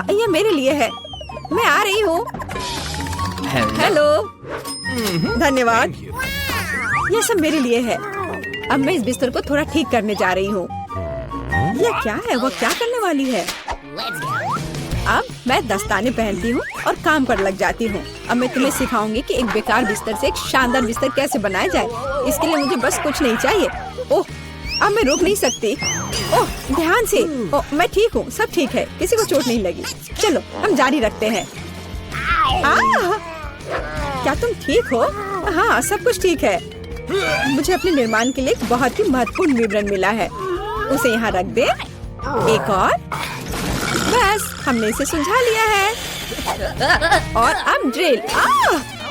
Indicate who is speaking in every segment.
Speaker 1: हाँ, ये मेरे लिए है। मैं आ रही हूँ। हेलो। धन्यवाद। ये सब मेरे लिए है। अब मैं इस बिस्तर को थोड़ा ठीक करने जा रही हूँ। ये क्या है? वो क्या करने वाली है? अब मैं दस्ताने पहनती हूँ और काम पर लग जाती हूँ। अब मैं तुम्हें सिखाऊंगी कि एक बेकार बिस्तर से एक शानदार बिस्तर कैसे बनाया जाए। इसके लिए मुझे बस कुछ नहीं चाहिए। ओह, अब मैं रुक नहीं सकती। ओह, ध्यान से। ओह, मैं ठीक हूँ, सब ठीक है, किसी को चोट नहीं लगी। चलो हम जारी रखते हैं। क्या तुम ठीक हो? हाँ, सब कुछ ठीक है। मुझे अपने निर्माण के लिए एक बहुत ही महत्वपूर्ण विवरण मिला है। उसे यहाँ रख दे। एक और। बस, हमने इसे सुलझा लिया है। और अब ड्रिल।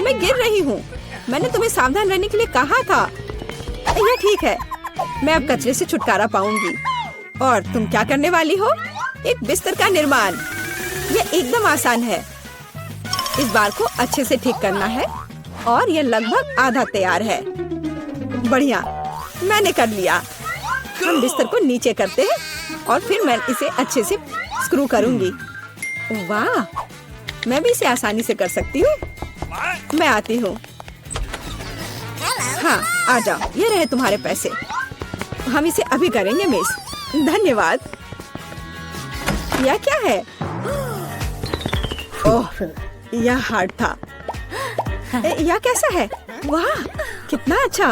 Speaker 1: मैं गिर रही हूँ। मैंने तुम्हें सावधान रहने के लिए कहा था। यह ठीक है। मैं अब कचरे से छुटकारा पाऊंगी। और तुम क्या करने वाली हो? एक बिस्तर का निर्माण। यह एकदम आसान है। इस बार को अच्छे से ठीक करना है और यह लगभग आधा तैयार है। बढ़िया, मैंने कर लिया। हम बिस्तर को नीचे करते हैं और फिर मैं इसे अच्छे से स्क्रू करूंगी। वाह, मैं भी इसे आसानी से कर सकती हूँ। मैं आती हूँ। हाँ, आ जाओ। ये रहे तुम्हारे पैसे। हम इसे अभी करेंगे मिस। धन्यवाद। यह क्या है? ओह, यह हार्ड था। यह कैसा है? वाह, कितना अच्छा।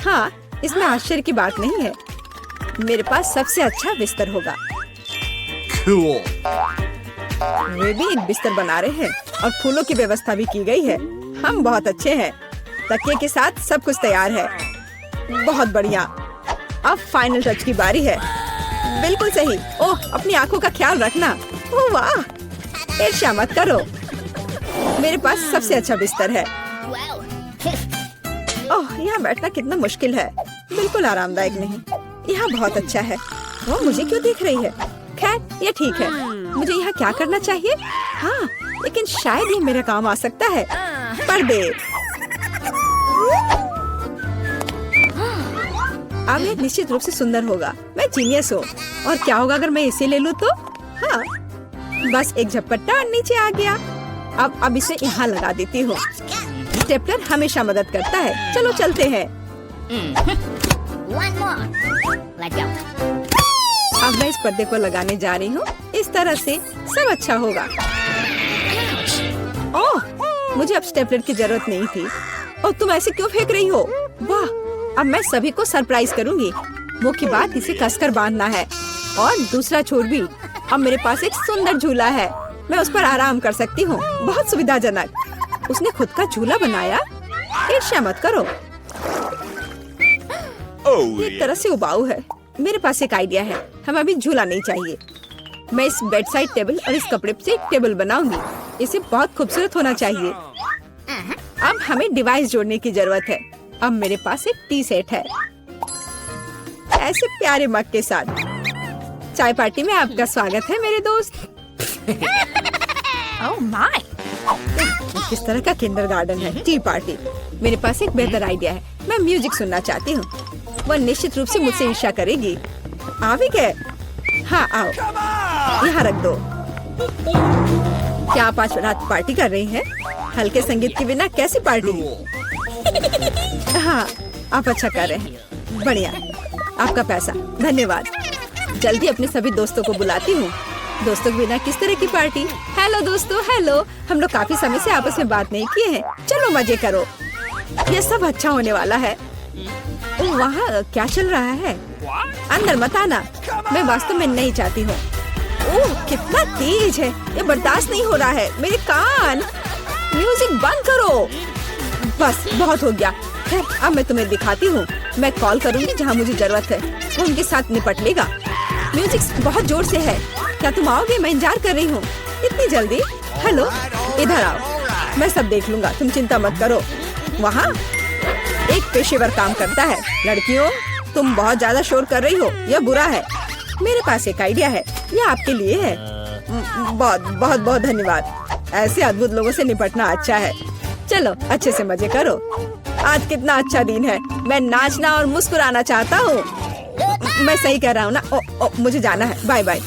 Speaker 1: हाँ, इसमें आश्चर्य की बात नहीं है। मेरे पास सबसे अच्छा बिस्तर होगा।
Speaker 2: Cool.
Speaker 1: वे भी एक बिस्तर बना रहे हैं और फूलों की व्यवस्था भी की गई है। हम बहुत अच्छे हैं। तकिए के साथ सब कुछ तैयार है। बहुत बढ़िया। अब फाइनल टच की बारी है। बिल्कुल सही। ओह, अपनी आंखों का ख्याल रखना। ओह वाह, ईर्ष्या मत करो। मेरे पास सबसे अच्छा बिस्तर है। ओह, यहाँ बैठना कितना मुश्किल है। बिल्कुल आरामदायक नहीं। यहाँ बहुत अच्छा है। वो मुझे क्यों देख रही है? खैर, ये ठीक है। मुझे यहाँ क्या करना चाहिए? हाँ, लेकिन शायद ये मेरे काम आ सकता है। पर्दे। अब ये निश्चित रूप से सुंदर होगा। मैं जीनियस हूँ। और क्या होगा अगर मैं इसे ले लूँ तो? हाँ, बस एक झपट्टा और नीचे आ गया। अब इसे यहाँ लगा देती हूँ। स्टेपलर हमेशा मदद करता है। चलो चलते हैं। अब मैं इस पर्दे को लगाने जा रही हूँ। इस तरह से सब अच्छा होगा। ओह, मुझे अब स्टेपलर की जरूरत नहीं थी। और तुम ऐसे क्यों फेंक रही हो? वाह, अब मैं सभी को सरप्राइज करूँगी। मुख्य बात इसे कसकर बांधना है और दूसरा छोर भी। अब मेरे पास एक सुंदर झूला है। मैं उस पर आराम कर सकती हूँ। बहुत सुविधाजनक। उसने खुद का झूला बनाया। ईर्ष्या मत करो। एक तरह से उबाऊ है। मेरे पास एक आइडिया है। हमें अभी झूला नहीं चाहिए। मैं इस बेड साइड टेबल और इस कपड़े से एक टेबल बनाऊंगी। इसे बहुत खूबसूरत होना चाहिए। अब हमें डिवाइस जोड़ने की जरूरत है। अब मेरे पास एक टी सेट है, ऐसे प्यारे मग के साथ। चाय पार्टी में आपका स्वागत है मेरे दोस्त।
Speaker 3: Oh my!
Speaker 1: किस तरह का किंडरगार्टन है? T party. मेरे पास एक बेहतर आइडिया है। मैं म्यूजिक सुनना चाहती हूँ। वह निश्चित रूप से मुझसे ईर्ष्या करेगी। आ भी गए? हाँ, आओ, यहाँ रख दो। क्या आप आज रात पार्टी कर रही हैं? हल्के संगीत के बिना कैसी पार्टी? हाँ, आप अच्छा कर रहे हैं। बढ़िया। आपका पैसा। धन्यवाद। जल्दी अपने सभी दोस्तों को बुलाती हूँ। दोस्तों के बिना किस तरह की पार्टी? हेलो दोस्तों, हेलो। हम लोग काफी समय से आपस में बात नहीं किए हैं। चलो मजे करो। यह सब अच्छा होने वाला है। ओह, वहाँ क्या चल रहा है? अंदर मत आना। मैं वास्तव में नहीं चाहती हूँ। ओह, कितना तेज है। ये बर्दाश्त नहीं हो रहा है। मेरे कान। म्यूजिक बंद करो। बस, बहुत हो गया। खैर, अब मैं तुम्हें दिखाती हूँ। मैं कॉल करूँगी जहाँ मुझे जरूरत है। वो उनके साथ निपट लेगा। म्यूजिक बहुत जोर से है। क्या तुम आओगे? मैं इंतजार कर रही हूँ। इतनी जल्दी? हेलो, इधर आओ। मैं सब देख लूंगा, तुम चिंता मत करो। वहाँ एक पेशेवर काम करता है। लड़कियों, तुम बहुत ज्यादा शोर कर रही हो। यह बुरा है। मेरे पास एक आइडिया है। यह आपके लिए है। बहुत बहुत बहुत धन्यवाद। ऐसे अद्भुत लोगों से निपटना अच्छा है। चलो अच्छे से मजे करो। आज कितना अच्छा दिन है। मैं नाचना और मुस्कुराना चाहता हूँ। मैं सही कह रहा हूँ ना? मुझे जाना है। Bye bye.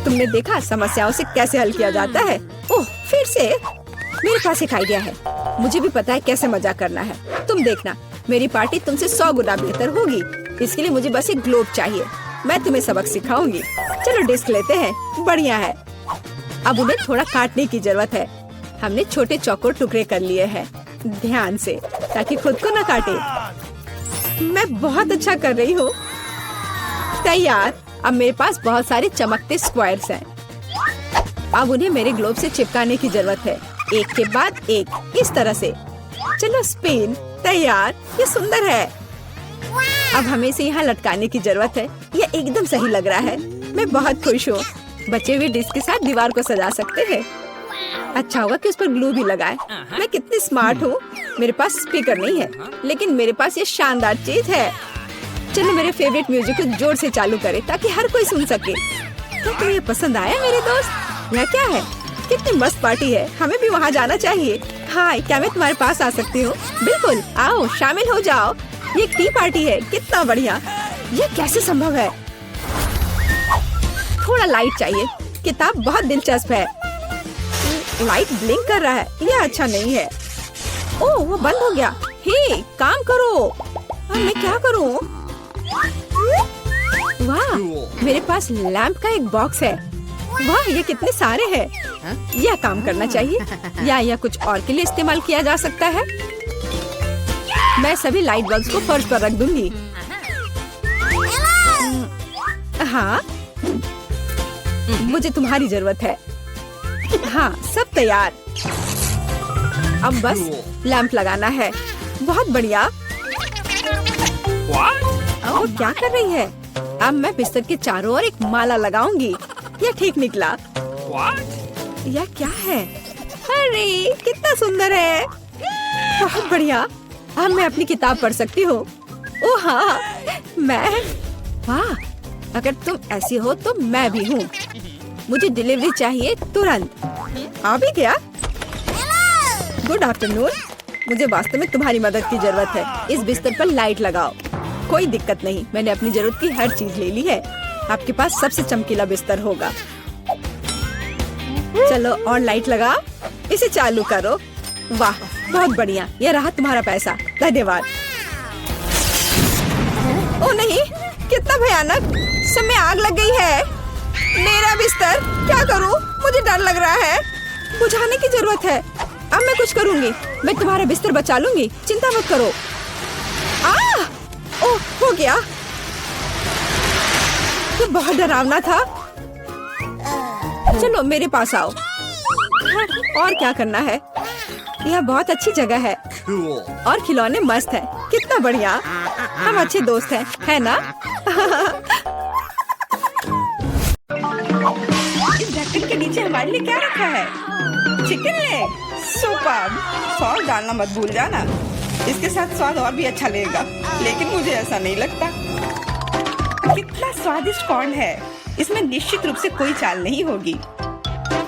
Speaker 1: तुमने देखा समस्याओं से कैसे हल किया जाता है? ओह, फिर से मेरे पास एक आइडिया है। मुझे भी पता है कैसे मजाक करना है। तुम देखना, मेरी पार्टी तुमसे 100 गुना बेहतर होगी। इसके लिए मुझे बस एक ग्लोब चाहिए। मैं तुम्हें सबक सिखाऊंगी। चलो डिस्क लेते हैं। बढ़िया है। अब उन्हें थोड़ा काटने की जरूरत है। हमने छोटे चौकोर टुकड़े कर लिए हैं, ध्यान से, ताकि खुद को न काटे। मैं बहुत अच्छा कर रही हूँ। तैयार। अब मेरे पास बहुत सारे चमकते स्क्वायर्स हैं। अब उन्हें मेरे ग्लोब से चिपकाने की जरूरत है, एक के बाद एक, इस तरह से। चलो स्पिन। तैयार। ये सुंदर है। अब हमें इसे यहाँ लटकाने की जरूरत है। ये एकदम सही लग रहा है। मैं बहुत खुश हूँ। बचे हुए डिस्क के साथ दीवार को सजा सकते हैं। अच्छा होगा कि उस पर ग्लू भी लगाए। मैं कितनी स्मार्ट हूँ। मेरे पास स्पीकर नहीं है, लेकिन मेरे पास ये शानदार चीज है। चलो मेरे फेवरेट म्यूजिक को जोर से चालू करें ताकि हर कोई सुन सके। क्या तुम्हें ये पसंद आया मेरे दोस्त? यह क्या है? कितनी मस्त पार्टी है। हमें भी वहाँ जाना चाहिए। हाय, क्या मैं तुम्हारे पास आ सकती हूँ? बिल्कुल, आओ शामिल हो जाओ। ये एक टी पार्टी है। कितना बढ़िया। ये कैसे संभव है? थोड़ा लाइट चाहिए। किताब बहुत दिलचस्प है। लाइट ब्लिंक कर रहा है। यह अच्छा नहीं है। ओह, वो बंद हो गया। हे, काम करो। अब मैं क्या करूँ? वाह, मेरे पास लैंप का एक बॉक्स है। वाह, ये कितने सारे हैं। यह काम करना चाहिए या कुछ और के लिए इस्तेमाल किया जा सकता है। मैं सभी लाइट बल्ब्स को फर्श पर रख दूंगी। हाँ, मुझे तुम्हारी जरूरत है। हाँ, सब तैयार। अब बस लैंप लगाना है। बहुत बढ़िया। वो क्या कर रही है? अब मैं बिस्तर के चारों ओर एक माला लगाऊंगी। यह ठीक निकला। यह क्या है? अरे, कितना सुंदर है। बहुत बढ़िया। अब मैं अपनी किताब पढ़ सकती हूँ। ओह हाँ, मैं। वाह, अगर तुम ऐसी हो तो मैं भी हूँ। मुझे डिलीवरी चाहिए तुरंत। आ भी गया। Good afternoon. मुझे वास्तव में तुम्हारी मदद की जरूरत है। इस बिस्तर पर लाइट लगाओ। कोई दिक्कत नहीं, मैंने अपनी जरूरत की हर चीज ले ली है। आपके पास सबसे चमकीला बिस्तर होगा। चलो और लाइट लगाओ। इसे चालू करो। वाह, बहुत बढ़िया। यह रहा तुम्हारा पैसा। धन्यवाद। ओ नहीं, कितना भयानक। सब में आग लग गई है। मेरा बिस्तर, क्या करूं? मुझे डर लग रहा है। बुझाने की जरूरत है। अब मैं कुछ करूंगी। मैं तुम्हारा बिस्तर बचा लूंगी। चिंता मत करो। ओह, हो गया। ये बहुत डरावना था। चलो मेरे पास आओ। और क्या करना है? यह बहुत अच्छी जगह है।
Speaker 2: Cool.
Speaker 1: और खिलौने मस्त हैं। कितना बढ़िया। हम अच्छे दोस्त हैं, है ना? इस ढक्कन के नीचे हमारे लिए क्या रखा है? Chicken leg. सुपर। सॉस डालना मत भूल जाना। इसके साथ स्वाद और भी अच्छा लगेगा, लेकिन मुझे ऐसा नहीं लगता। कितना स्वादिष्ट कॉर्न है। इसमें निश्चित रूप से कोई चाल नहीं होगी।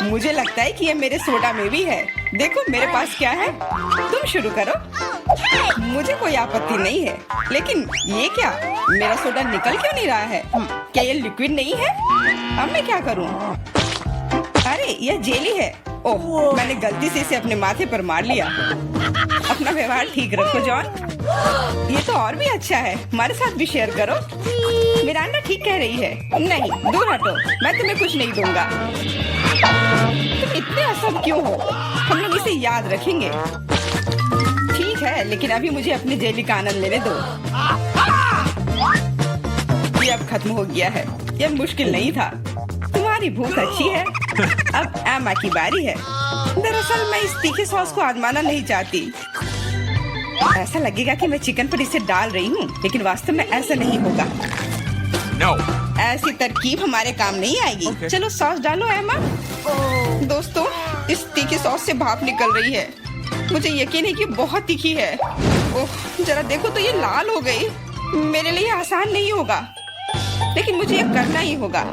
Speaker 1: मुझे लगता है कि ये मेरे सोडा में भी है। देखो मेरे पास क्या है। तुम शुरू करो। मुझे कोई आपत्ति नहीं है, लेकिन ये क्या? मेरा सोडा निकल क्यों नहीं रहा है? क्या ये लिक्विड नहीं है? अब मैं क्या करूं? अरे, यह जेली है। ओह, मैंने गलती से इसे अपने माथे पर मार लिया। अपना व्यवहार ठीक रखो जॉन। ये तो और भी अच्छा है। हमारे साथ भी शेयर करो। मिरांडा ठीक कह रही है। नहीं, दूर हटो। मैं तुम्हें कुछ नहीं दूंगा। तुम इतने असभ क्यों हो? हम लोग इसे याद रखेंगे। ठीक है, लेकिन अभी मुझे अपने जेली का आनंद लेने दो। ये अब खत्म हो गया है। यह मुश्किल नहीं था। तुम्हारी भूख अच्छी है। अब एमा की बारी है। दरअसल मैं इस तीखे सॉस को आजमाना नहीं चाहती। ऐसा लगेगा कि मैं चिकन पर इसे डाल रही हूँ, लेकिन वास्तव में ऐसा नहीं होगा।
Speaker 2: No.
Speaker 1: ऐसी तरकीब हमारे काम नहीं आएगी।
Speaker 2: Okay.
Speaker 1: चलो सॉस डालो एमा। दोस्तों, इस तीखी सॉस से भाप निकल रही है। मुझे यकीन है कि बहुत तीखी है। ओह, जरा देखो तो ये लाल हो गई। मेरे लिए आसान नहीं होगा, लेकिन मुझे ये करना ही होगा।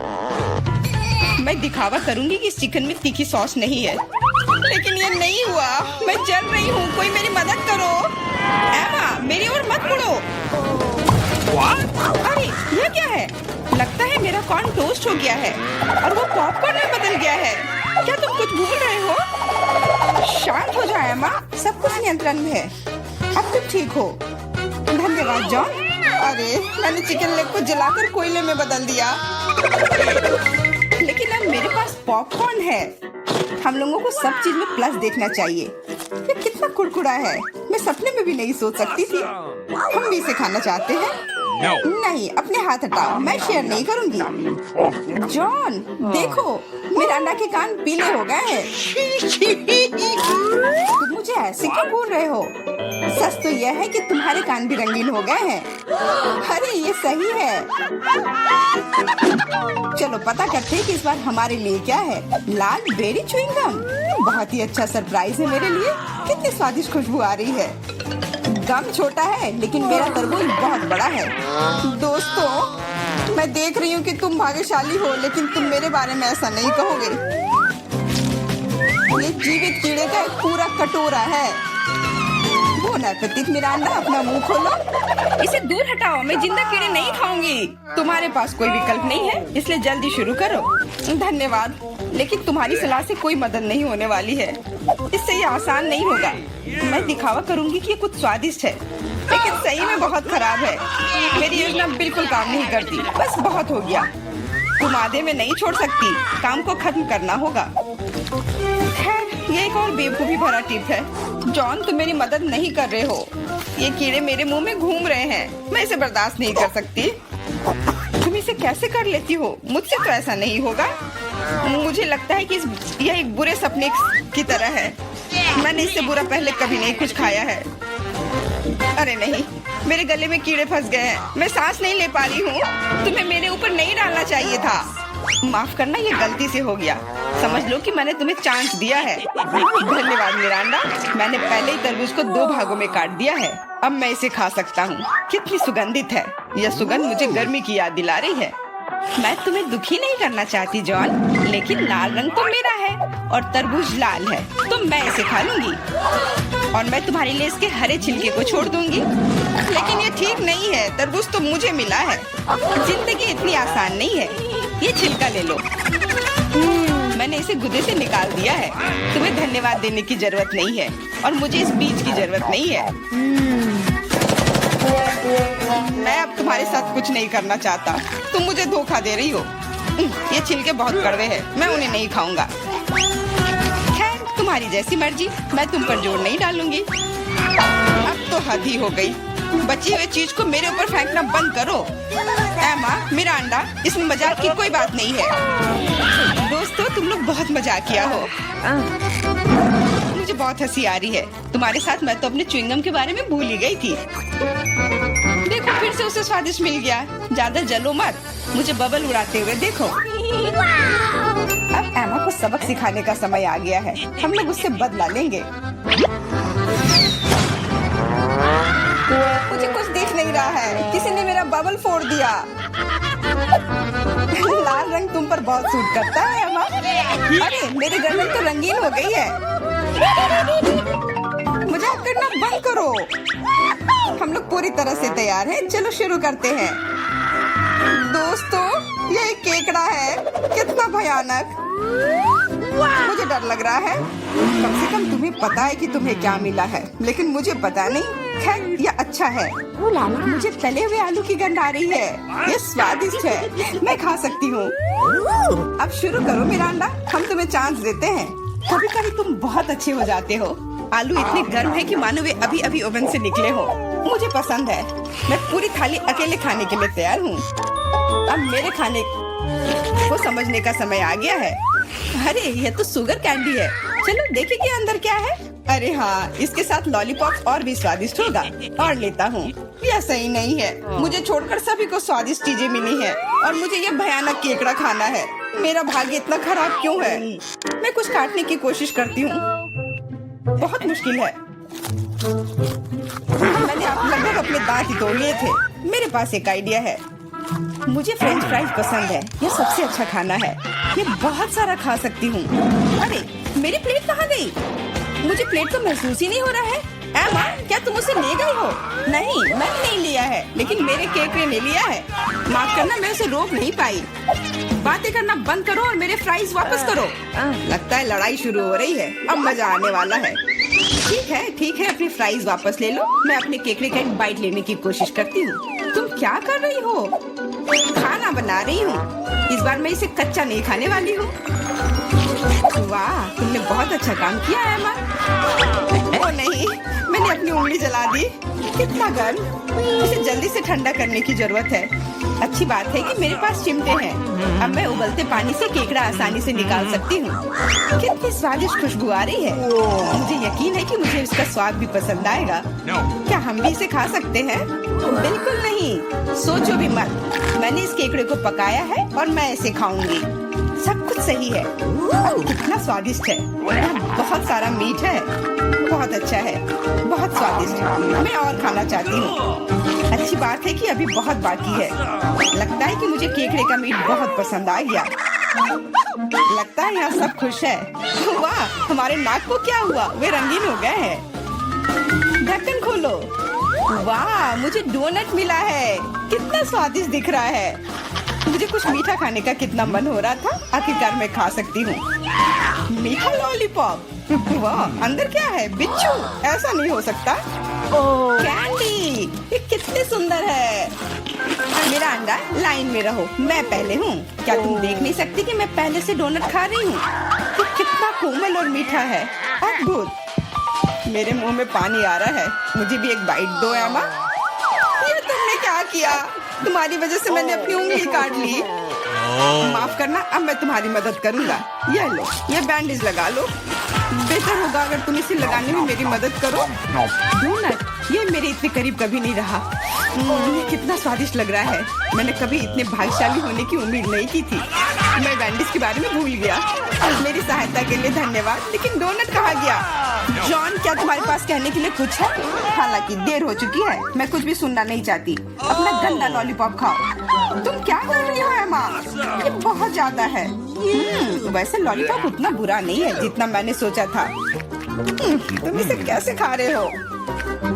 Speaker 1: मैं दिखावा करूंगी कि इस चिकन में तीखी सॉस नहीं है, लेकिन ये नहीं हुआ। मैं जल रही हूँ। कोई मेरी मदद करो। एमा, मेरी ओर मत मुड़ो।
Speaker 2: What?
Speaker 1: अरे, यह क्या है?
Speaker 3: लगता है मेरा कॉर्न टोस्ट हो गया है और वो पॉपकॉर्न में बदल गया है। क्या तुम कुछ भूल रहे हो? शांत हो जाओ एमा, सब कुछ नियंत्रण में है। अब तुम ठीक हो। धन्यवाद जॉन। अरे मैंने चिकन लेग को जलाकर कोयले में बदल दिया, लेकिन अब मेरे पास पॉपकॉर्न है। हम लोगों को सब चीज में प्लस देखना चाहिए। ये कितना कुड़कुड़ा है, मैं सपने में भी नहीं सोच सकती थी। हम भी इसे खाना चाहते हैं।
Speaker 2: No.
Speaker 3: नहीं, अपने हाथ हटाओ, मैं शेयर नहीं करूंगी। जॉन देखो, मिरांडा के कान पीले हो गए हैं। तुम मुझे ऐसे क्यों बोल रहे हो? सच तो यह है कि तुम्हारे कान भी रंगीन हो गए हैं। अरे ये सही है। चलो पता करते हैं कि इस बार हमारे लिए क्या है। लाल बेरी च्युइंगम, बहुत ही अच्छा सरप्राइज है मेरे लिए। कितनी स्वादिष्ट खुशबू आ रही है। गम छोटा है लेकिन मेरा तरबूज बहुत बड़ा है। दोस्तों, मैं देख रही हूँ कि तुम भाग्यशाली हो, लेकिन तुम मेरे बारे में ऐसा नहीं कहोगे। ये जीवित कीड़े का एक पूरा कटोरा है। बोन एपेटिट मिरांडा, अपना मुंह खोलो। इसे दूर हटाओ, मैं जिंदा कीड़े नहीं खाऊंगी। तुम्हारे पास कोई विकल्प नहीं है, इसलिए जल्दी शुरू करो। धन्यवाद, लेकिन तुम्हारी सलाह से कोई मदद नहीं होने वाली है। इससे ये आसान नहीं होगा। मैं दिखावा करूंगी कि ये कुछ स्वादिष्ट है, लेकिन सही में बहुत खराब है। मेरी योजना बिल्कुल काम नहीं करती। बस बहुत हो गया। तुम आधे में नहीं छोड़ सकती, काम को खत्म करना होगा। खैर, ये एक और बेवकूफी भरा टिप है। जॉन, तुम मेरी मदद नहीं कर रहे हो। ये कीड़े मेरे मुंह में घूम रहे हैं। मैं इसे बर्दाश्त नहीं कर सकती। तुम इसे कैसे कर लेती हो? मुझसे तो ऐसा नहीं होगा। मुझे लगता है कि यह एक बुरे सपने की तरह है। मैंने इससे बुरा पहले कभी नहीं कुछ खाया है। अरे नहीं, मेरे गले में कीड़े फंस गए हैं। मैं सांस नहीं ले पा रही हूँ। तुम्हें मेरे ऊपर नहीं डालना चाहिए था। माफ करना, ये गलती से हो गया। समझ लो कि मैंने तुम्हें चांस दिया है। धन्यवाद मिरांडा, मैंने पहले ही तरबूज को 2 भागों में काट दिया है। अब मैं इसे खा सकता हूँ। कितनी सुगंधित है। यह सुगंध मुझे गर्मी की याद दिला रही है। मैं तुम्हें दुखी नहीं करना चाहती जॉन, लेकिन लाल रंग तो मेरा है और तरबूज लाल है, तो मैं इसे खा लूंगी और मैं तुम्हारे लिए इसके हरे छिलके को छोड़ दूंगी। लेकिन ये ठीक नहीं है, तरबूज तो मुझे मिला है। जिंदगी इतनी आसान नहीं है। ये छिलका ले लो। मैंने इसे गुदे से निकाल दिया है। तुम्हें धन्यवाद देने की जरूरत नहीं है और मुझे इस बीज की जरूरत नहीं है। मैं अब तुम्हारे साथ कुछ नहीं करना चाहता। तुम मुझे धोखा दे रही हो। ये छिलके बहुत कड़वे हैं, मैं उन्हें नहीं खाऊंगा। खैर, तुम्हारी जैसी मर्जी, मैं तुम पर जोर नहीं डालूंगी। अब तो हद ही हो गई। बची हुई चीज को मेरे ऊपर फेंकना बंद करो। एमा, मिरांडा, इसमें मजाक की कोई बात नहीं है। दोस्तों, तुम लोग बहुत मजाक किया हो। मुझे बहुत हंसी आ रही है। तुम्हारे साथ मैं तो अपने च्युइंगम के बारे में भूल ही गई थी। देखो, फिर से उसे स्वादिष्ट मिल गया। ज्यादा जलो मत, मुझे बबल उड़ाते हुए देखो। अब एमा को सबक सिखाने का समय आ गया है। हम लोग उससे बदला लेंगे। मुझे कुछ दिख नहीं रहा है। किसी ने मेरा बबल फोड़ दिया। लाल रंग तुम पर बहुत सूट करता है एमा। अरे, मेरी गर्दन तो रंगीन हो गई है। मजाक करना बंद करो। हम लोग पूरी तरह से तैयार हैं। चलो शुरू करते हैं। दोस्तों, ये एक केकड़ा है। कितना भयानक। मुझे डर लग रहा है। कम से कम तुम्हें पता है कि तुम्हें क्या मिला है, लेकिन मुझे पता नहीं। खैर, यह अच्छा है। मुझे तले हुए आलू की गंध आ रही है। ये स्वादिष्ट है, मैं खा सकती हूँ। अब शुरू करो मिरांडा, हम तुम्हें चांस देते हैं। कभी कभी तुम बहुत अच्छे हो जाते हो। आलू इतने गर्म है कि मानो वे अभी अभी ओवन से निकले हो। मुझे पसंद है। मैं पूरी थाली अकेले खाने के लिए तैयार हूँ। अब मेरे खाने को समझने का समय आ गया है। अरे, यह तो शुगर कैंडी है। चलो देखें कि अंदर क्या है। अरे हाँ, इसके साथ लॉलीपॉप और भी स्वादिष्ट होगा। और लेता हूँ। यह सही नहीं है। मुझे छोड़कर सभी को स्वादिष्ट चीजें मिली हैं और मुझे यह भयानक केकड़ा खाना है। मेरा भाग्य इतना खराब क्यों है? मैं कुछ काटने की कोशिश करती हूँ। बहुत मुश्किल है। मैंने लगभग अपने दांत ही तोड़ लिए थे। मेरे पास एक आइडिया है। मुझे फ्रेंच फ्राइज पसंद है। यह सबसे अच्छा खाना है। ये बहुत सारा खा सकती हूँ। अरे, मेरी प्लेट कहाँ गई? मुझे प्लेट तो महसूस ही नहीं हो रहा है। एमा, क्या तुम उसे ले गई हो? नहीं, मैंने नहीं लिया है, लेकिन मेरे केकड़े ने लिया है। माफ करना, मैं उसे रोक नहीं पाई। बातें करना बंद करो और मेरे फ्राइज वापस करो। लगता है लड़ाई शुरू हो रही है। अब मजा आने वाला है। ठीक है, अपनी फ्राइज वापस ले लो। मैं अपने केकड़े का एक बाइट लेने की कोशिश करती हूँ। तुम क्या कर रही हो? खाना बना रही हूँ। इस बार मैं इसे कच्चा नहीं खाने वाली हूँ। वाह, तुमने बहुत अच्छा काम किया है एमा। ओ नहीं, मैंने अपनी उंगली जला दी। कितना गर्म। इसे जल्दी से ठंडा करने की जरूरत है। अच्छी बात है कि मेरे पास चिमटे हैं। अब मैं उबलते पानी से केकड़ा आसानी से निकाल सकती हूँ। कितनी स्वादिष्ट खुशबू आ रही है। मुझे यकीन है कि मुझे इसका स्वाद भी पसंद आएगा।
Speaker 2: No.
Speaker 3: क्या हम भी इसे खा सकते हैं? बिल्कुल नहीं, सोचो भी मत। मैंने इस केकड़े को पकाया है और मैं इसे खाऊंगी। सब कुछ सही है। कितना स्वादिष्ट है। बहुत सारा मीठ है। बहुत अच्छा है, बहुत स्वादिष्ट। मैं और खाना चाहती हूँ। अच्छी बात है कि अभी बहुत बाकी है। लगता है कि मुझे केकड़े का मीट बहुत पसंद आ गया। लगता है यहाँ सब खुश है। वाह, हमारे नाक को क्या हुआ? वे रंगीन हो गए हैं। ढक्कन खोलो। वाह, मुझे डोनट मिला है। कितना स्वादिष्ट दिख रहा है। मुझे कुछ मीठा खाने का कितना मन हो रहा था। आखिरकार मैं खा सकती हूँ। मीठा लॉलीपॉप। वाह, अंदर क्या है? बिच्छू? ऐसा नहीं हो सकता। कैंडी, ये कितनी सुंदर है। मेरा अंडा, लाइन में रहो। मैं पहले हूँ। क्या तुम देख नहीं सकती कि मैं पहले से डोनट खा रही हूँ? ये कितना कोमल और मीठा है। अद्भुत। मेरे मुंह में पानी आ रहा है। मुझे भी एक बाइट दो एमा। ये तुमने क्या किया? तुम्हारी वजह से मैंने अपनी उंगली काट ली। माफ करना, अब मैं तुम्हारी मदद करूंगा। ये लो, ये बैंडेज लगा लो। बेहतर होगा अगर तुम इसे लगाने में मेरी मदद करो। डोनट, ये मेरे इतने करीब कभी नहीं रहा। ये कितना स्वादिष्ट लग रहा है। मैंने कभी इतने भाग्यशाली होने की उम्मीद नहीं की थी। मैं बैंडेज के बारे में भूल गया। मेरी सहायता के लिए धन्यवाद। लेकिन डोनट कहाँ गया? जॉन, क्या तुम्हारे पास कहने के लिए कुछ है? हालांकि देर हो चुकी है। मैं कुछ भी सुनना नहीं चाहती। अपना गंदा लॉलीपॉप खाओ। तुम क्या कर रही हो एमा? ये बहुत ज्यादा है। वैसे लॉलीपॉप उतना बुरा नहीं है जितना मैंने सोचा था। तुम इसे कैसे खा रहे हो?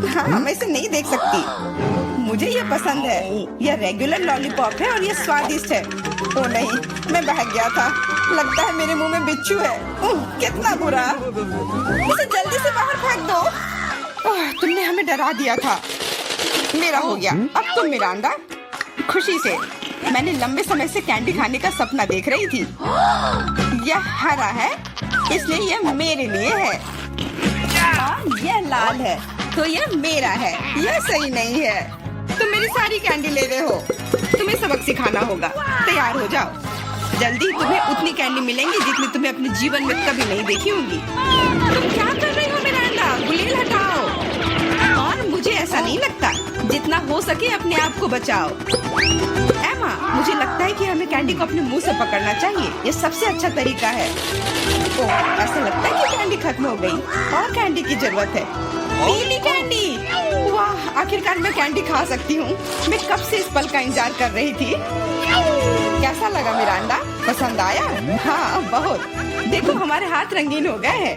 Speaker 3: हाँ, मैं इसे नहीं देख सकती। मुझे ये पसंद है। यह रेगुलर लॉलीपॉप है और ये स्वादिष्ट है। ओ नहीं, मैं बहक गया था। लगता है मेरे मुंह में बिच्छू है। कितना बुरा। इसे जल्दी से बाहर फेंक दो। तुमने हमें डरा दिया था। मेरा हो गया। अब तुम मिरांडा। खुशी से। मैंने लंबे समय से कैंडी खाने का सपना देख रही थी। यह हरा है, इसलिए यह मेरे लिए है। और यह लाल है, तो यह मेरा है। यह सही नहीं है। तुम मेरी सारी कैंडी ले रहे हो। तुम्हें सबक सिखाना होगा। तैयार हो जाओ। जल्दी तुम्हें उतनी कैंडी मिलेंगी जितनी तुम्हें अपने जीवन में कभी नहीं देखी होंगी। तुम क्या कर रही हो मिरांडा? गुलेल हटाओ। और मुझे ऐसा नहीं लगता। जितना हो सके अपने आप को बचाओ। एमा, मुझे लगता है कि हमें कैंडी को अपने मुंह से पकड़ना चाहिए। ये सबसे अच्छा तरीका है। ओह, ऐसा लगता है कि कैंडी खत्म हो गई। और कैंडी की जरूरत है। पीली कैंडी। वाह, आखिरकार मैं कैंडी खा सकती हूँ। मैं कब से इस पल का इंतजार कर रही थी। कैसा लगा मिरांडा? पसंद आया? हाँ, बहुत। देखो, हमारे हाथ रंगीन हो गए हैं।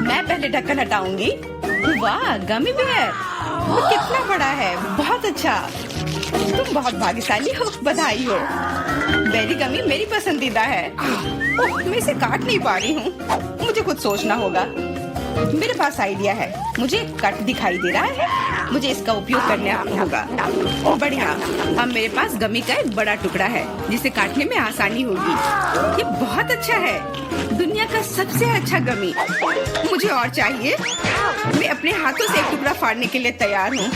Speaker 3: मैं पहले ढक्कन हटाऊंगी। वाह, गमी बेयर। वो कितना बड़ा है। बहुत अच्छा। तुम बहुत भाग्यशाली हो। बधाई हो। बेरी गमी मेरी पसंदीदा है। ओह, मैं इसे काट नहीं पा रही हूँ। मुझे कुछ सोचना होगा। मेरे पास आइडिया है। मुझे कट दिखाई दे रहा है। मुझे इसका उपयोग करना होगा। बढ़िया। अब मेरे पास गमी का एक बड़ा टुकड़ा है जिसे काटने में आसानी होगी। ये बहुत अच्छा है। दुनिया का सबसे अच्छा गमी। मुझे और चाहिए। मैं अपने हाथों से एक टुकड़ा फाड़ने के लिए तैयार हूँ।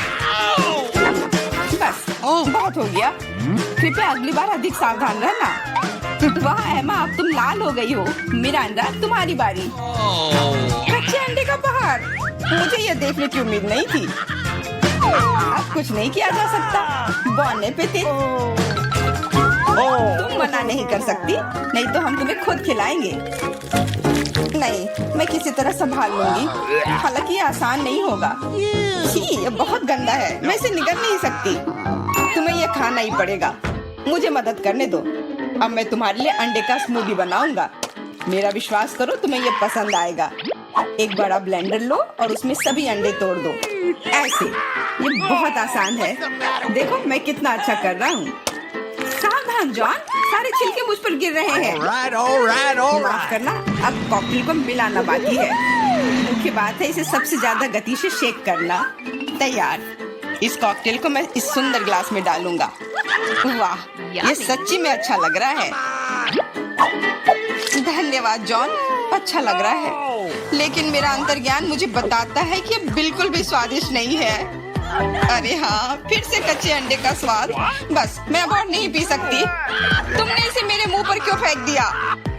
Speaker 3: बस, बहुत हो गया। कृपया अगली बार अधिक सावधान रहना। वाह एमा, अब तुम लाल हो गई हो। मिरांडा, तुम्हारी बारी। कच्चे अंडे का पहाड़। मुझे यह देखने की उम्मीद नहीं थी। अब कुछ नहीं किया जा सकता। बौने पे तुम मना नहीं कर सकती। नहीं तो हम तुम्हें खुद खिलाएंगे। नहीं, मैं किसी तरह संभाल लूंगी। हालांकि ये आसान नहीं होगा। छी, ये बहुत गंदा है। मैं इसे निगल नहीं सकती। तुम्हें यह खाना ही पड़ेगा। मुझे मदद करने दो। अब मैं तुम्हारे लिए अंडे का स्मूदी बनाऊंगा। मेरा विश्वास करो, तुम्हें यह पसंद आएगा। एक बड़ा ब्लेंडर लो और उसमें सभी अंडे तोड़ दो। ऐसे, ये बहुत आसान है। देखो मैं कितना अच्छा कर रहा हूँ। सावधान जॉन, सारे छिलके मुझ पर गिर रहे हैं। माफ करना, अब कॉकटेल को मिलाना बाकी है। मुख्य बात है इसे सबसे ज्यादा गति से शेक करना। तैयार। इस कॉकटेल को मैं इस सुंदर ग्लास में डालूंगा। वाह, ये सच्ची में अच्छा लग रहा है। धन्यवाद जॉन, अच्छा लग रहा है। लेकिन मेरा अंतर्ज्ञान मुझे बताता है कि ये बिल्कुल भी स्वादिष्ट नहीं है। अरे हाँ, फिर से कच्चे अंडे का स्वाद। बस, मैं अब और नहीं पी सकती। तुमने इसे मेरे मुंह पर क्यों फेंक दिया?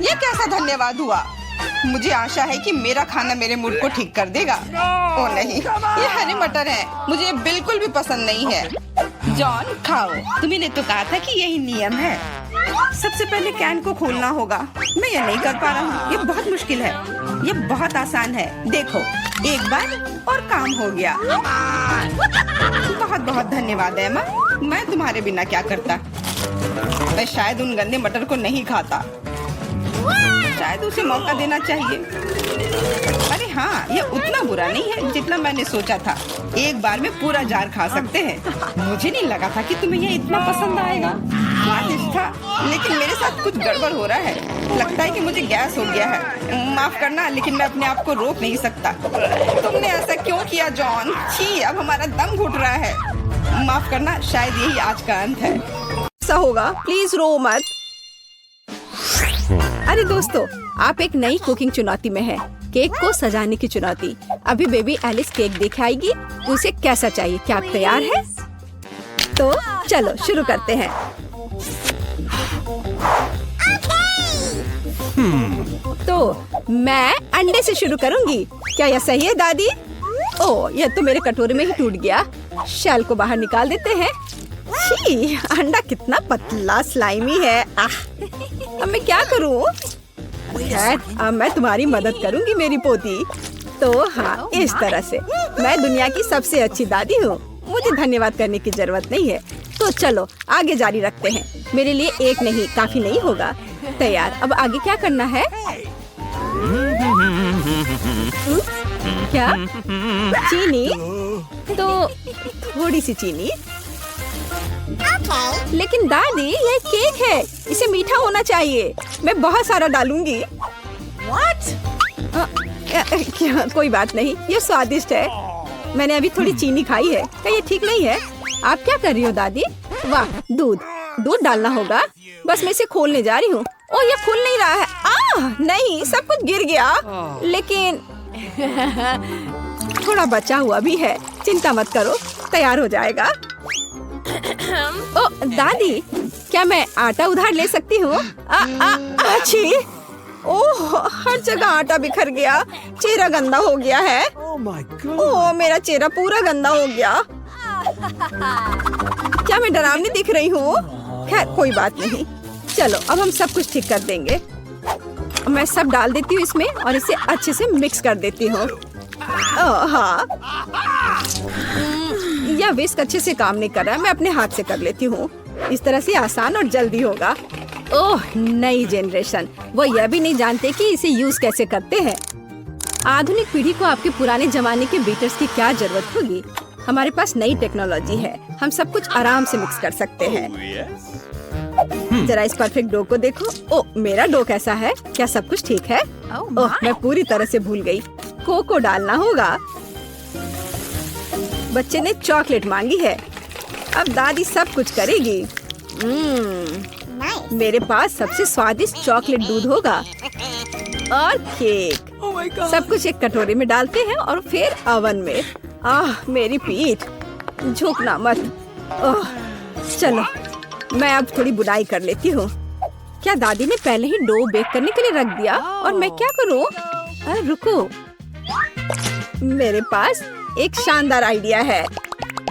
Speaker 3: ये कैसा धन्यवाद हुआ? मुझे आशा है कि मेरा खाना मेरे मूड को ठीक कर देगा। ओ नहीं, ये हरे मटर है, मुझे बिल्कुल भी पसंद नहीं है। जॉन खाओ, तुम्ही ने तो कहा था कि यही नियम है। सबसे पहले कैन को खोलना होगा। मैं ये नहीं कर पा रहा हूँ, ये बहुत मुश्किल है। ये बहुत आसान है, देखो एक बार और काम हो गया। बहुत बहुत धन्यवाद एमा, मैं तुम्हारे बिना क्या करता। मैं शायद उन गंदे मटर को नहीं खाता, शायद उसे मौका देना चाहिए। अरे हाँ, ये उतना बुरा नहीं है जितना मैंने सोचा था। एक बार में पूरा जार खा सकते हैं। मुझे नहीं लगा था कि तुम्हें ये इतना पसंद आएगा। स्वादिष्ट था, लेकिन मेरे साथ कुछ गड़बड़ हो रहा है। लगता है कि मुझे गैस हो गया है। माफ करना, लेकिन मैं अपने आप को रोक नहीं सकता। तुमने ऐसा क्यों किया जॉन? छी, अब हमारा दम घुट रहा है। माफ करना, शायद यही आज का अंत है।
Speaker 1: ऐसा होगा, प्लीज रो मत। अरे दोस्तों, आप एक नई कुकिंग चुनौती में है, केक को सजाने की चुनौती। अभी बेबी एलिस केक देख आएगी, उसे कैसा चाहिए। क्या आप तैयार हैं? तो चलो शुरू करते हैं। तो मैं अंडे से शुरू करूंगी। क्या यह सही है दादी? ओह, यह तो मेरे कटोरे में ही टूट गया। शेल को बाहर निकाल देते हैं। छी, अंडा कितना पतला स्लाइमी है। अब मैं क्या करूं? अब मैं तुम्हारी मदद करूंगी मेरी पोती। तो हाँ, इस तरह से मैं दुनिया की सबसे अच्छी दादी हूँ। मुझे धन्यवाद करने की जरूरत नहीं है। तो चलो आगे जारी रखते हैं। मेरे लिए एक नहीं, काफी नहीं होगा। तैयार। अब आगे क्या करना है? क्या? चीनी? तो थोड़ी सी चीनी। लेकिन दादी, ये केक है, इसे मीठा होना चाहिए। मैं बहुत सारा डालूंगी। क्या? कोई बात नहीं, ये स्वादिष्ट है। मैंने अभी थोड़ी चीनी खाई है। क्या ये ठीक नहीं है? आप क्या कर रही हो दादी? वाह, दूध डालना होगा। बस मैं इसे खोलने जा रही हूँ। ओ, ये खुल नहीं रहा है। नहीं, सब कुछ गिर गया। लेकिन थोड़ा बचा हुआ भी है। चिंता मत करो, तैयार हो जाएगा। ओ दादी, क्या मैं आटा उधार ले सकती हूँ? अच्छी। ओह, हर जगह आटा बिखर गया। चेहरा गंदा हो गया है। ओह, मेरा चेहरा पूरा गंदा हो गया। क्या मैं डरावनी दिख रही हूँ? खैर, कोई बात नहीं। चलो अब हम सब कुछ ठीक कर देंगे। मैं सब डाल देती हूँ इसमें और इसे अच्छे से मिक्स कर देती हूँ। हाँ, यह विस्क अच्छे से काम नहीं कर रहा है। मैं अपने हाथ से कर लेती हूँ। इस तरह से आसान और जल्दी होगा। ओह, नई जनरेशन, वो यह भी नहीं जानते कि इसे यूज कैसे करते हैं। आधुनिक पीढ़ी को आपके पुराने जमाने के बीटर्स की क्या जरूरत होगी? हमारे पास नई टेक्नोलॉजी है। हम सब कुछ आराम से मिक्स कर सकते हैं। जरा इस परफेक्ट डो को देखो। ओह, मेरा डो कैसा है? क्या सब कुछ ठीक है? ओह, मैं पूरी तरह से भूल गई। कोको डालना होगा। बच्चे ने चॉकलेट मांगी है। अब दादी सब कुछ करेगी। मेरे पास सबसे स्वादिष्ट चॉकलेट दूध होगा और केक। सब कुछ एक कटोरे में डालते हैं और फिर ओवन में। मेरी पीठ, झुकना मत। चलो, मैं अब थोड़ी बुनाई कर लेती हूँ। क्या दादी ने पहले ही डो बेक करने के लिए रख दिया? और मैं क्या करूँ? रुको, मेरे पास एक शानदार आइडिया है।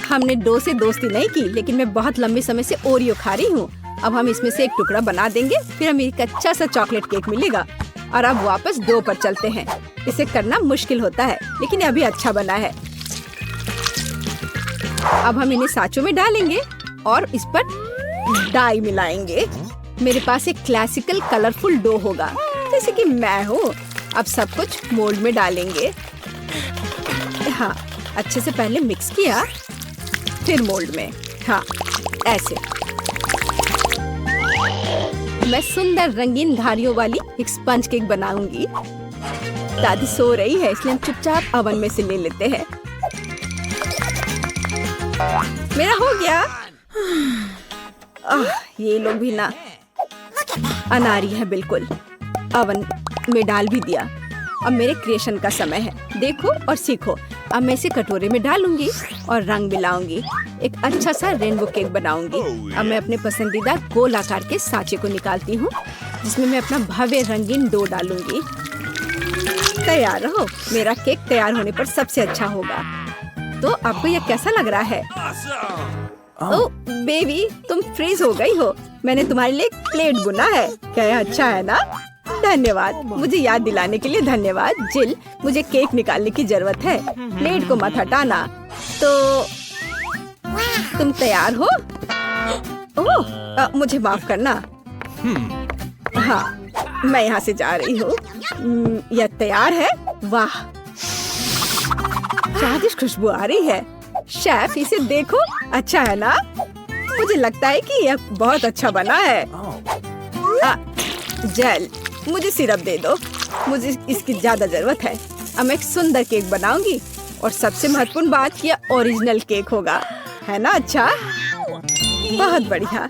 Speaker 1: हमने डो से दोस्ती नहीं की, लेकिन मैं बहुत लंबे समय से ओरियो खा रही हूँ। अब हम इसमें से एक टुकड़ा बना देंगे, फिर हमें एक अच्छा सा चॉकलेट केक मिलेगा। और अब वापस डो पर चलते हैं। इसे करना मुश्किल होता है, लेकिन अभी अच्छा बना है। अब हम इन्हें साँचों में डालेंगे और इस पर डाई मिलाएंगे। मेरे पास एक क्लासिकल कलरफुल डो होगा, जैसे कि मैं हूँ। अब सब कुछ मोल्ड में डालेंगे। हाँ, अच्छे से पहले मिक्स किया, फिर मोल्ड में। हाँ, ऐसे। मैं सुंदर रंगीन धारियों वाली एक स्पंज केक बनाऊंगी। दादी सो रही है, इसलिए हम चुपचाप ओवन में से ले लेते हैं। मेरा हो गया। ये लोग भी ना अनारी है बिल्कुल। ओवन में डाल भी दिया। अब मेरे क्रिएशन का समय है। देखो और सीखो। अब मैं इसे कटोरे में डालूंगी और रंग मिलाऊंगी। एक अच्छा सा रेनबो केक बनाऊंगी। अब मैं अपने पसंदीदा गोल आकार के सांचे को निकालती हूँ, जिसमें मैं अपना भव्य रंगीन डो डालूंगी। तैयार रहो, मेरा केक तैयार होने पर सबसे अच्छा होगा। तो आपको यह कैसा लग रहा है? ओह बेबी, तुम फ्रीज हो गई हो। मैंने तुम्हारे लिए एक प्लेट बुना है। क्या यह अच्छा है ना? धन्यवाद, मुझे याद दिलाने के लिए धन्यवाद। जिल, मुझे केक निकालने की जरूरत है। प्लेट को मत हटाना। तो तुम तैयार हो? ओह, मुझे माफ करना। हाँ, मैं यहाँ से जा रही हूँ। यह तैयार है। वाह, स्वादिष्ट खुशबू आ रही है। शेफ, इसे देखो, अच्छा है ना? मुझे लगता है कि यह बहुत अच्छा बना है। जेल, मुझे सिरप दे दो। मुझे इसकी ज्यादा जरूरत है। अब मैं एक सुंदर केक बनाऊंगी और सबसे महत्वपूर्ण बात, यह ओरिजिनल केक होगा, है ना? अच्छा, बहुत बढ़िया।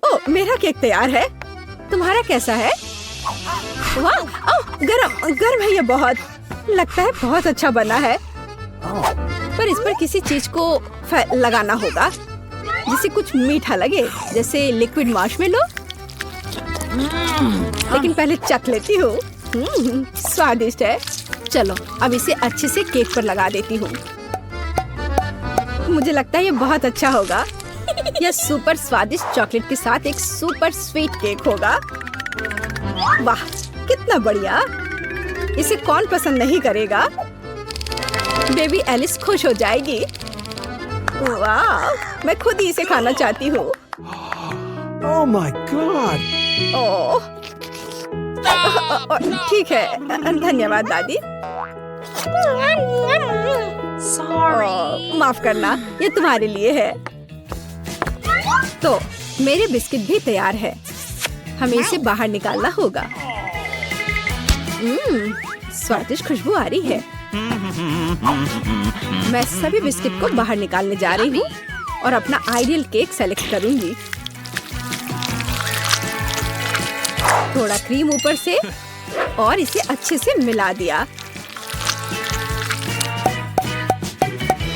Speaker 1: ओह, मेरा केक तैयार है। तुम्हारा कैसा है? वाह, ओह, गरम है। यह बहुत लगता है बहुत अच्छा बना है। पर इस पर किसी चीज को लगाना होगा जिससे कुछ मीठा लगे, जैसे लिक्विड मार्शमेलो। लेकिन पहले चख लेती हूँ। स्वादिष्ट है। चलो, अब इसे अच्छे से केक पर लगा देती हूँ। मुझे लगता है ये बहुत अच्छा होगा। यह सुपर स्वादिष्ट चॉकलेट के साथ एक सुपर स्वीट केक होगा। वाह, कितना बढ़िया। इसे कौन पसंद नहीं करेगा? बेबी एलिस खुश हो जाएगी। वाह, मैं खुद ही इसे खाना चाहती हूँ।
Speaker 4: Oh my God!
Speaker 1: ओह, ठीक है, धन्यवाद दादी। माफ करना, ये तुम्हारे लिए है। तो मेरे बिस्किट भी तैयार है। हमें इसे बाहर निकालना होगा। स्वादिष्ट खुशबू आ रही है। मैं सभी बिस्किट को बाहर निकालने जा रही हूँ और अपना आइडियल केक सेलेक्ट करूंगी। थोड़ा क्रीम ऊपर से और इसे अच्छे से मिला दिया।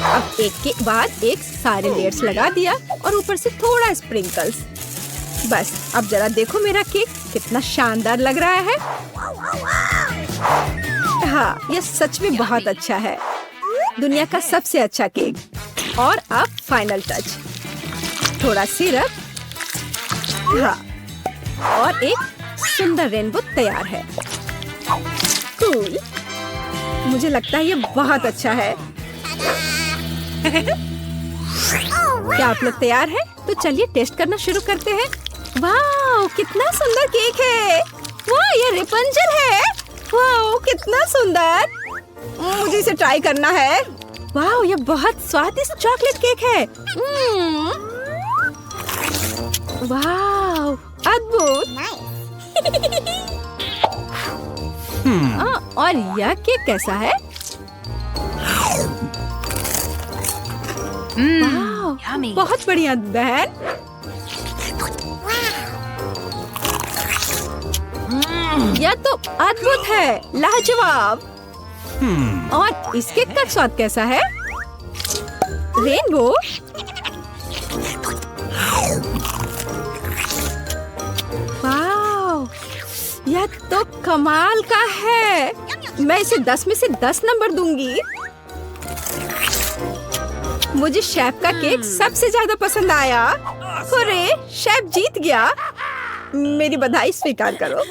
Speaker 1: अब एक के बाद एक सारे लेयर्स लगा दिया और ऊपर से थोड़ा स्प्रिंकल्स। बस, अब जरा देखो मेरा केक कितना शानदार लग रहा है। हाँ, यह सच में बहुत अच्छा है। दुनिया का सबसे अच्छा केक। और अब फाइनल टच, थोड़ा सिरप। हाँ, और एक सुंदर रेनबो तैयार है। कूल, मुझे लगता है ये बहुत अच्छा है। क्या आप लोग तैयार हैं? तो चलिए टेस्ट करना शुरू करते हैं। वाह, कितना सुंदर केक है। वाह, ये रेपंजल है। वाह, कितना सुंदर। मुझे इसे ट्राई करना है। वाह, ये बहुत स्वादिष्ट चॉकलेट केक है। वाह, अद्भुत। और यह केक कैसा है? वाह, बहुत बढ़िया बहन। यह तो अद्भुत है, लाजवाब। और इस केक का स्वाद कैसा है? रेनबो। वाह, यह तो कमाल का है। मैं इसे 10 में से 10 नंबर दूंगी। मुझे शेफ का केक सबसे ज्यादा पसंद आया। अरे, शेफ जीत गया। मेरी बधाई स्वीकार करो।